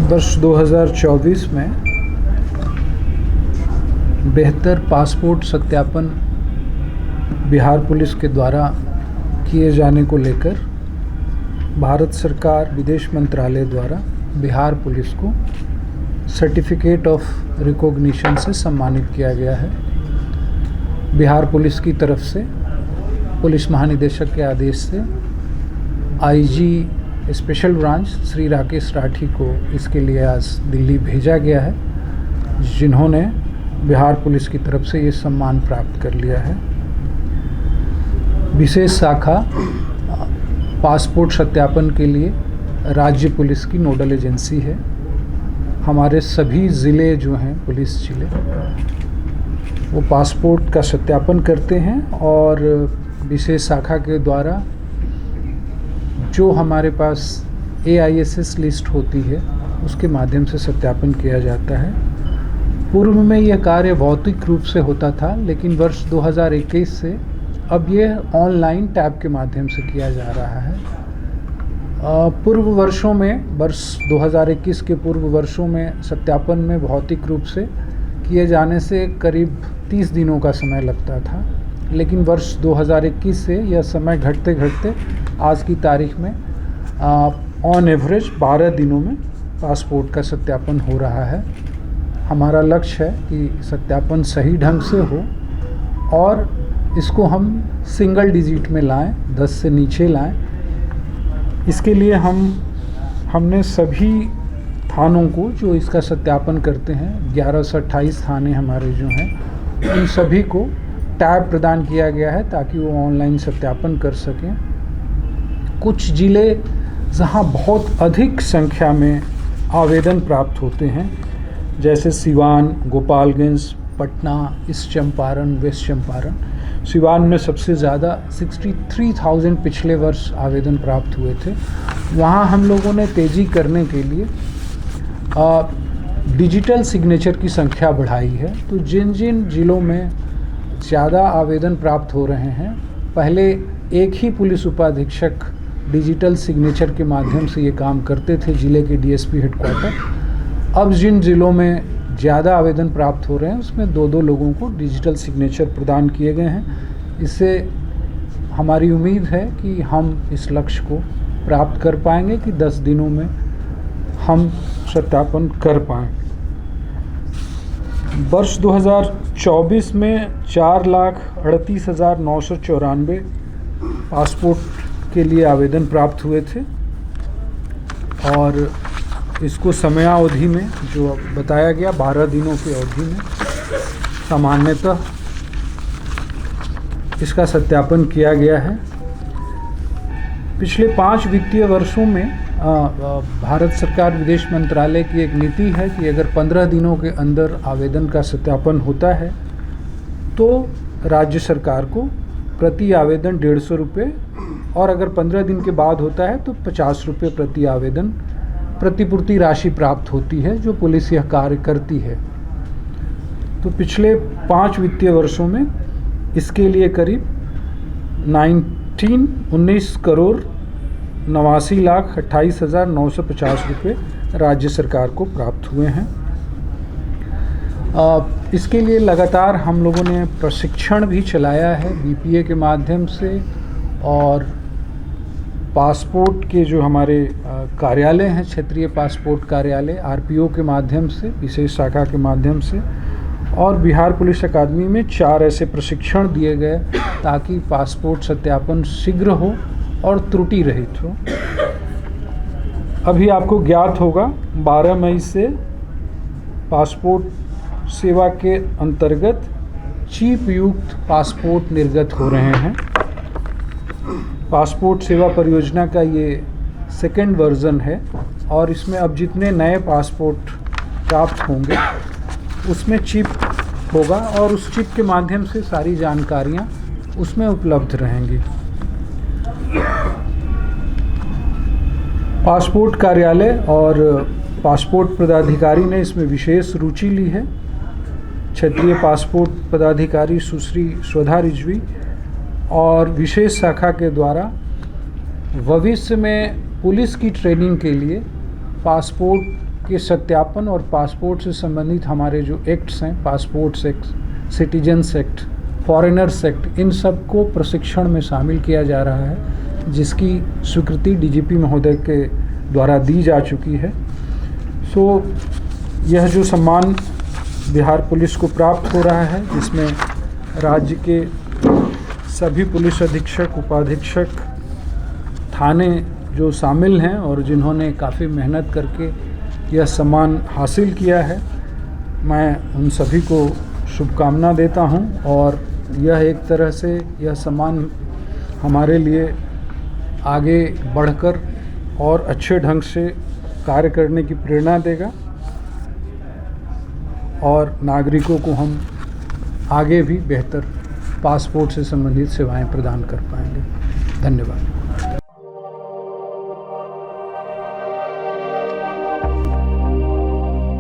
वर्ष 2024 में बेहतर पासपोर्ट सत्यापन बिहार पुलिस के द्वारा किए जाने को लेकर भारत सरकार विदेश मंत्रालय द्वारा बिहार पुलिस को सर्टिफिकेट ऑफ रिकॉग्निशन से सम्मानित किया गया है। बिहार पुलिस की तरफ से पुलिस महानिदेशक के आदेश से IG special branch Shri Rakesh Rathi को इसके लिए आज दिल्ली भेजा गया है, जिन्होंने बिहार पुलिस की तरफ से ये सम्मान प्राप्त कर लिया है। विशेष शाखा पासपोर्ट सत्यापन के लिए राज्य पुलिस की नोडल एजेंसी है। हमारे सभी ज़िले जो हैं पुलिस ज़िले वो पासपोर्ट का सत्यापन करते हैं और विशेष शाखा के द्वारा जो हमारे पास AISS लिस्ट होती है उसके माध्यम से सत्यापन किया जाता है। पूर्व में यह कार्य भौतिक रूप से होता था, लेकिन वर्ष 2021 से अब ये ऑनलाइन टैब के माध्यम से किया जा रहा है। पूर्व वर्षों में वर्ष 2021 के पूर्व वर्षों में सत्यापन में भौतिक रूप से किए जाने से करीब 30 दिनों का समय लगता था, लेकिन वर्ष 2021 से यह समय घटते घटते आज की तारीख में ऑन एवरेज 12 दिनों में पासपोर्ट का सत्यापन हो रहा है। हमारा लक्ष्य है कि सत्यापन सही ढंग से हो और इसको हम सिंगल डिजिट में लाएं, 10 से नीचे लाएं। इसके लिए हमने सभी थानों को जो इसका सत्यापन करते हैं, 11 से 28 थाने हमारे जो हैं, उन सभी को टैब प्रदान किया गया है ताकि वो ऑनलाइन सत्यापन कर सकें। कुछ ज़िले जहां बहुत अधिक संख्या में आवेदन प्राप्त होते हैं, जैसे सिवान, गोपालगंज, पटना, ईस्ट चंपारण, वेस्ट चंपारण। सिवान में सबसे ज़्यादा 63,000 पिछले वर्ष आवेदन प्राप्त हुए थे। वहाँ हम लोगों ने तेज़ी करने के लिए डिजिटल सिग्नेचर की संख्या बढ़ाई है। तो जिन जिन ज़िलों में ज़्यादा आवेदन प्राप्त हो रहे हैं, पहले एक ही पुलिस उपाधीक्षक डिजिटल सिग्नेचर के माध्यम से ये काम करते थे ज़िले के DSP हेडक्वार्टर। अब जिन ज़िलों में ज़्यादा आवेदन प्राप्त हो रहे हैं उसमें 2-2 लोगों को डिजिटल सिग्नेचर प्रदान किए गए हैं। इससे हमारी उम्मीद है कि हम इस लक्ष्य को प्राप्त कर पाएंगे कि 10 दिनों में हम सत्यापन कर पाएँ। वर्ष 2024 में 4,38,994 पासपोर्ट के लिए आवेदन प्राप्त हुए थे और इसको समयावधि में जो बताया गया 12 दिनों की अवधि में सामान्यतः इसका सत्यापन किया गया है। पिछले 5 वित्तीय वर्षों में भारत सरकार विदेश मंत्रालय की एक नीति है कि अगर 15 दिनों के अंदर आवेदन का सत्यापन होता है तो राज्य सरकार को प्रति आवेदन 150 रुपये और अगर 15 दिन के बाद होता है तो 50 रुपये प्रति आवेदन प्रतिपूर्ति राशि प्राप्त होती है, जो पुलिस यह कार्य करती है। तो पिछले 5 वित्तीय वर्षों में इसके लिए करीब 19 करोड़ 89,28,950 रुपये राज्य सरकार को प्राप्त हुए हैं। इसके लिए लगातार हम लोगों ने प्रशिक्षण भी चलाया है BPA के माध्यम से, और पासपोर्ट के जो हमारे कार्यालय हैं, क्षेत्रीय पासपोर्ट कार्यालय RPO के माध्यम से, विशेष शाखा के माध्यम से, और बिहार पुलिस अकादमी में 4 ऐसे प्रशिक्षण दिए गए ताकि पासपोर्ट सत्यापन शीघ्र हो और त्रुटि रहित हो। अभी आपको ज्ञात होगा 12 मई से पासपोर्ट सेवा के अंतर्गत चिप युक्त पासपोर्ट निर्गत हो रहे हैं। पासपोर्ट सेवा परियोजना का ये 2nd वर्जन है और इसमें अब जितने नए पासपोर्ट प्राप्त होंगे उसमें चिप होगा और उस चिप के माध्यम से सारी जानकारियां उसमें उपलब्ध रहेंगी। पासपोर्ट कार्यालय और पासपोर्ट पदाधिकारी ने इसमें विशेष रुचि ली है। क्षेत्रीय पासपोर्ट पदाधिकारी सुश्री श्रद्धा रिजवी और विशेष शाखा के द्वारा भविष्य में पुलिस की ट्रेनिंग के लिए पासपोर्ट के सत्यापन और पासपोर्ट से संबंधित हमारे जो एक्ट्स हैं, passports act, citizens act, foreigners act, इन सब को प्रशिक्षण में शामिल किया जा रहा है, जिसकी स्वीकृति डीजीपी महोदय के द्वारा दी जा चुकी है। सो यह जो सम्मान बिहार पुलिस को प्राप्त हो रहा है, जिसमें राज्य के सभी पुलिस अधीक्षक, उपाधीक्षक, थाने जो शामिल हैं और जिन्होंने काफ़ी मेहनत करके यह सम्मान हासिल किया है, मैं उन सभी को शुभकामना देता हूं। और यह एक तरह से यह सम्मान हमारे लिए आगे बढ़कर और अच्छे ढंग से कार्य करने की प्रेरणा देगा और नागरिकों को हम आगे भी बेहतर पासपोर्ट से संबंधित सेवाएं प्रदान कर पाएंगे। धन्यवाद।